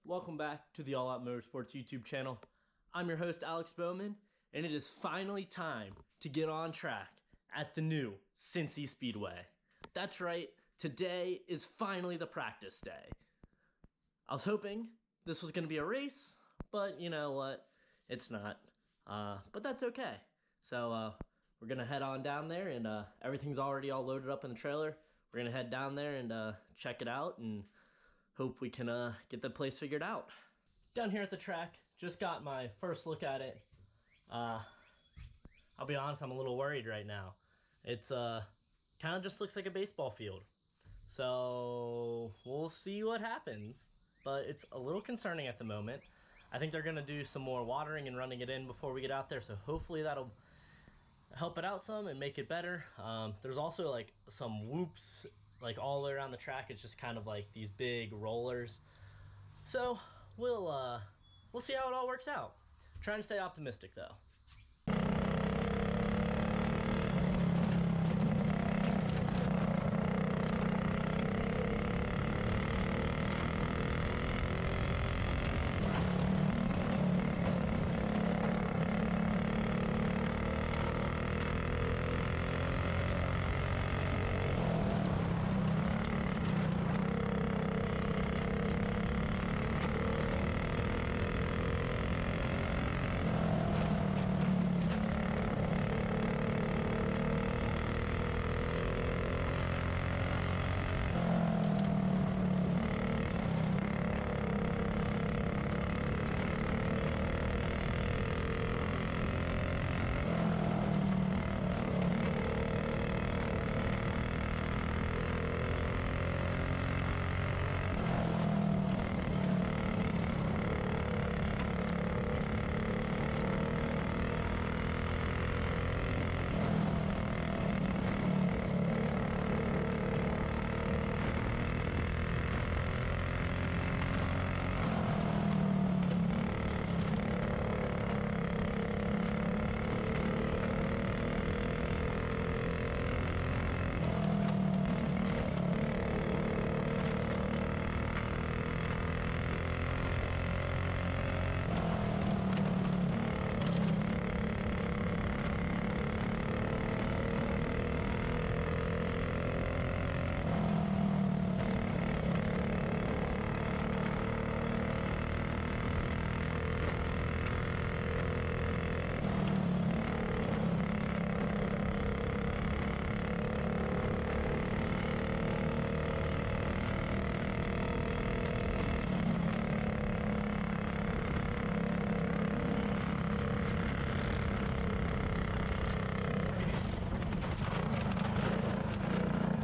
welcome back to the All Out Motorsports YouTube channel. I'm your host Alex Bowman, and it is finally time to get on track at the new Cincy Speedway. That's right, today is finally the practice day. I was hoping this was going to be a race, but you know what, it's not. But that's okay. So we're going to head on down there, and everything's already all loaded up in the trailer. We're going to head down there and check it out and hope we can get the place figured out. Down here at the track, just got my first look at it. I'll be honest, I'm a little worried right now. It's kind of just looks like a baseball field. So we'll see what happens, but it's a little concerning at the moment. I think they're gonna do some more watering and running it in before we get out there, so hopefully that'll help it out some and make it better. There's also like some whoops like all the way around the track. It's just kind of like these big rollers. So we'll see how it all works out. Trying to stay optimistic though.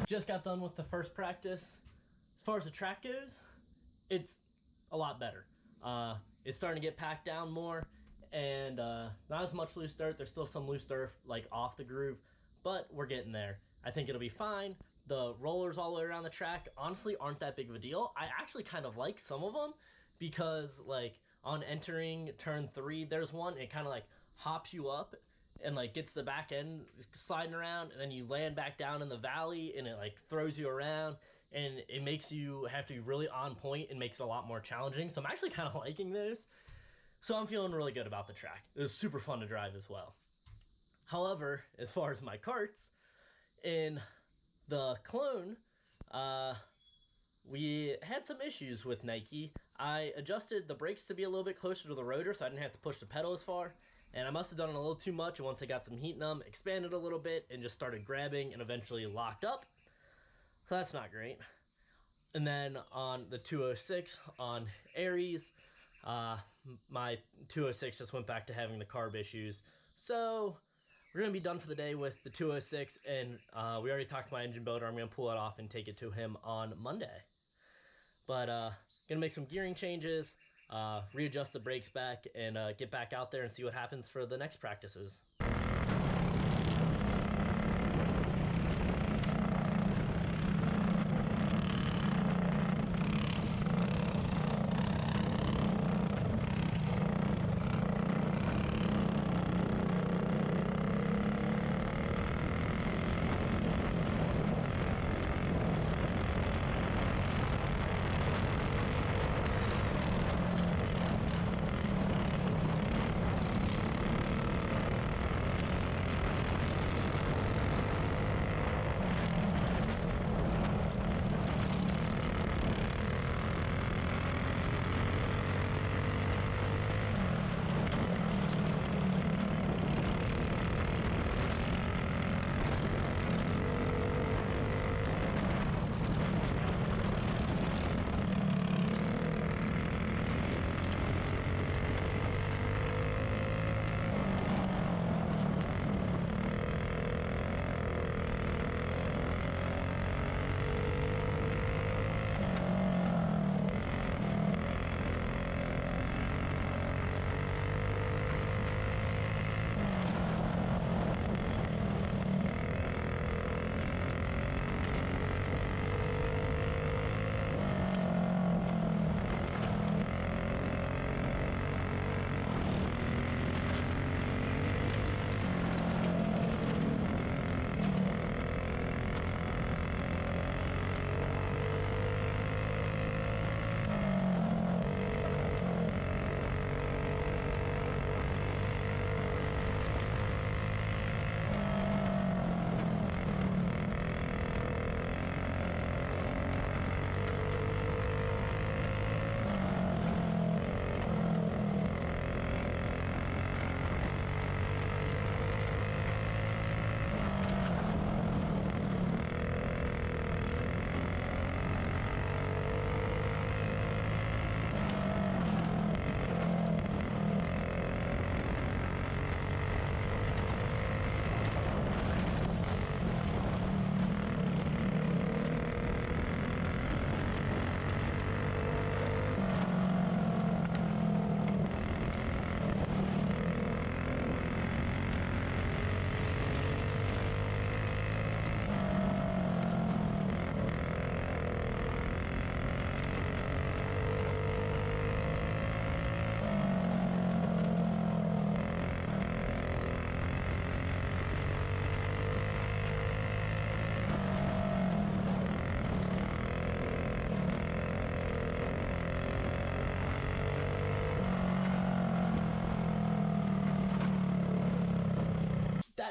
Just got done with the first practice. As far as the track goes, it's a lot better. It's starting to get packed down more, and not as much loose dirt. There's still some loose dirt like off the groove, but we're getting there. I think it'll be fine. The rollers all the way around the track honestly aren't that big of a deal. I actually kind of like some of them because like on entering turn 3, there's one, it kind of like hops you up and like gets the back end sliding around, and then you land back down in the valley and it like throws you around, and it makes you have to be really on point and makes it a lot more challenging. So I'm actually kind of liking this. So I'm feeling really good about the track. It was super fun to drive as well. However, as far as my karts, in the clone, we had some issues with Nike. I adjusted the brakes to be a little bit closer to the rotor so I didn't have to push the pedal as far. And I must have done it a little too much, and once I got some heat in them, expanded a little bit and just started grabbing and eventually locked up. So that's not great. And then on the 206 on Aries, my 206 just went back to having the carb issues. So we're going to be done for the day with the 206, and we already talked to my engine builder. I'm going to pull it off and take it to him on Monday. But going to make some gearing changes, readjust the brakes back, and get back out there and see what happens for the next practices.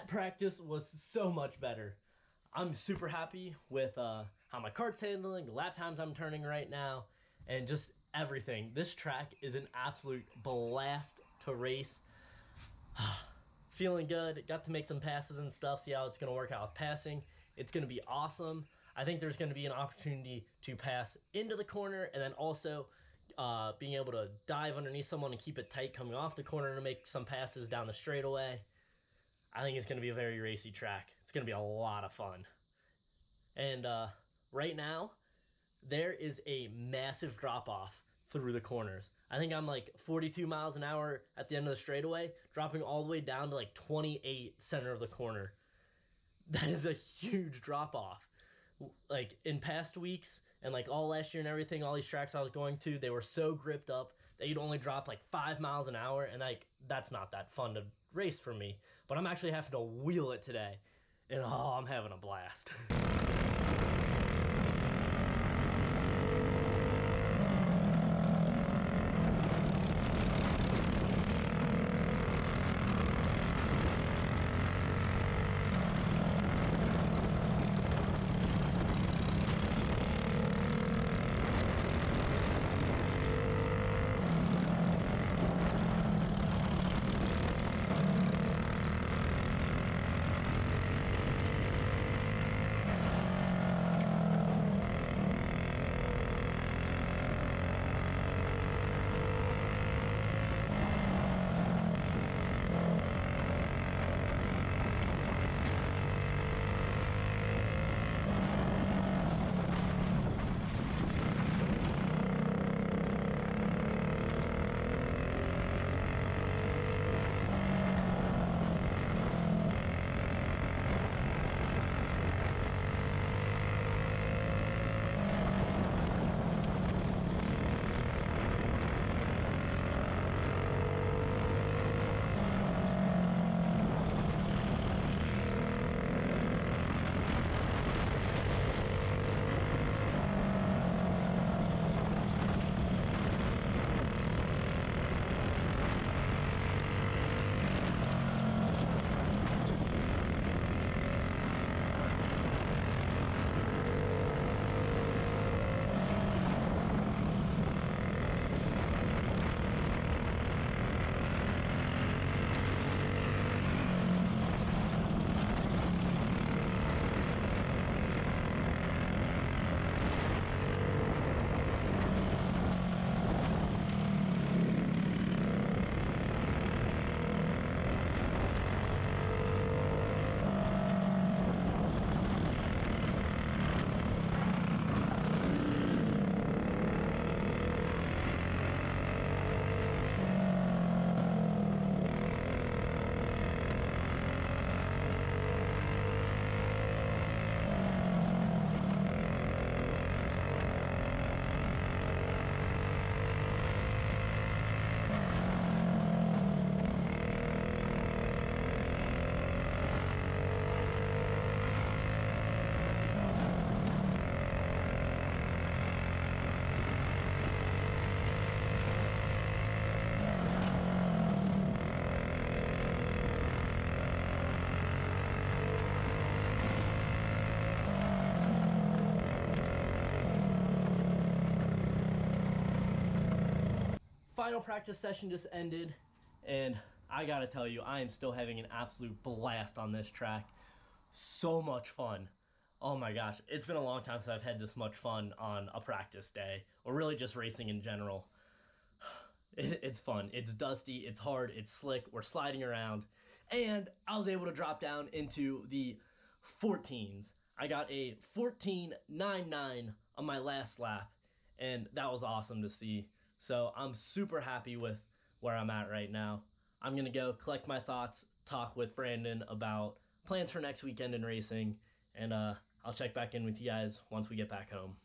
that practice was so much better. I'm super happy with how my kart's handling, the lap times I'm turning right now, and just everything. This track is an absolute blast to race. Feeling good. Got to make some passes and stuff, see how it's going to work out with passing. It's going to be awesome. I think there's going to be an opportunity to pass into the corner, and then also being able to dive underneath someone and keep it tight coming off the corner to make some passes down the straightaway. I think it's going to be a very racy track. It's going to be a lot of fun. And right now, there is a massive drop-off through the corners. I think I'm like 42 miles an hour at the end of the straightaway, dropping all the way down to like 28 center of the corner. That is a huge drop-off. Like in past weeks and like all last year and everything, all these tracks I was going to, they were so gripped up that you'd only drop like 5 miles an hour, and like that's not that fun to race for me. But I'm actually having to wheel it today, and oh, I'm having a blast. Final practice session just ended, and I gotta tell you, I am still having an absolute blast on this track. So much fun. Oh my gosh, it's been a long time since I've had this much fun on a practice day, or really just racing in general. It's fun, it's dusty, it's hard, it's slick, we're sliding around, and I was able to drop down into the 14s. I got a 14.99 on my last lap, and that was awesome to see. So I'm super happy with where I'm at right now. I'm gonna go collect my thoughts, talk with Brandon about plans for next weekend in racing, and I'll check back in with you guys once we get back home.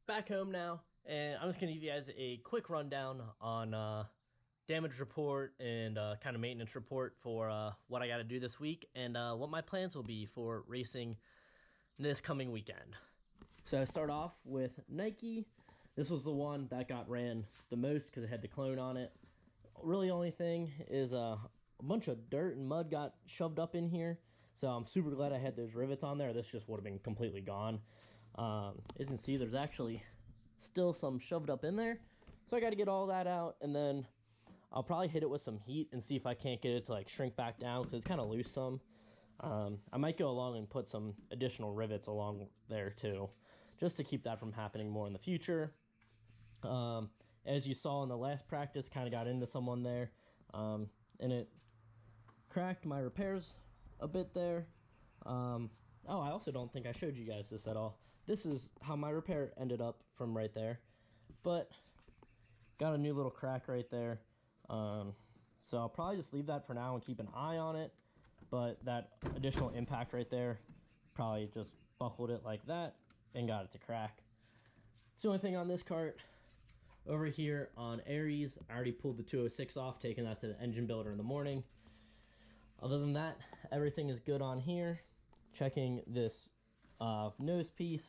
Back home now, and I'm just gonna give you guys a quick rundown on damage report and kind of maintenance report for what I gotta do this week, and what my plans will be for racing this coming weekend. So I start off with Nike. This was the one that got ran the most because it had the clone on it. Really only thing is a bunch of dirt and mud got shoved up in here. So I'm super glad I had those rivets on there. This just would have been completely gone. As you can see, there's actually still some shoved up in there. So I got to get all that out, and then I'll probably hit it with some heat and see if I can't get it to like shrink back down, because it's kind of loose some. I might go along and put some additional rivets along there too, just to keep that from happening more in the future. As you saw in the last practice, kind of got into someone there, and it cracked my repairs a bit there. Oh, I also don't think I showed you guys this at all. This is how my repair ended up from right there, but got a new little crack right there. So I'll probably just leave that for now and keep an eye on it, but that additional impact right there probably just buckled it like that and got it to crack. It's the only thing on this cart. Over here on Aries, I already pulled the 206 off, taking that to the engine builder in the morning. Other than that, everything is good on here. Checking this nose piece,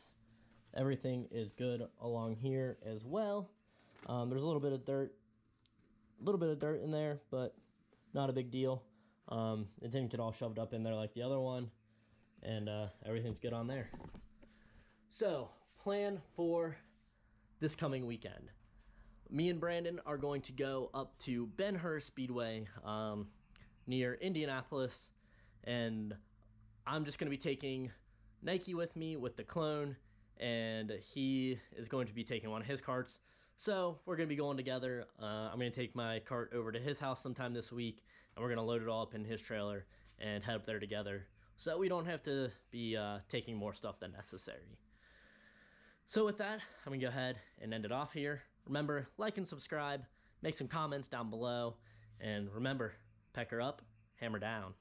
everything is good along here as well. There's a little bit of dirt in there, but not a big deal. It didn't get all shoved up in there like the other one, and everything's good on there. So, plan for this coming weekend. Me and Brandon are going to go up to Ben Hur Speedway near Indianapolis, and I'm just going to be taking Nike with me with the clone, and he is going to be taking one of his carts. So we're going to be going together. I'm going to take my cart over to his house sometime this week, and we're going to load it all up in his trailer and head up there together, so we don't have to be taking more stuff than necessary. So with that, I'm going to go ahead and end it off here. Remember, like and subscribe, make some comments down below, and remember, pecker up, hammer down.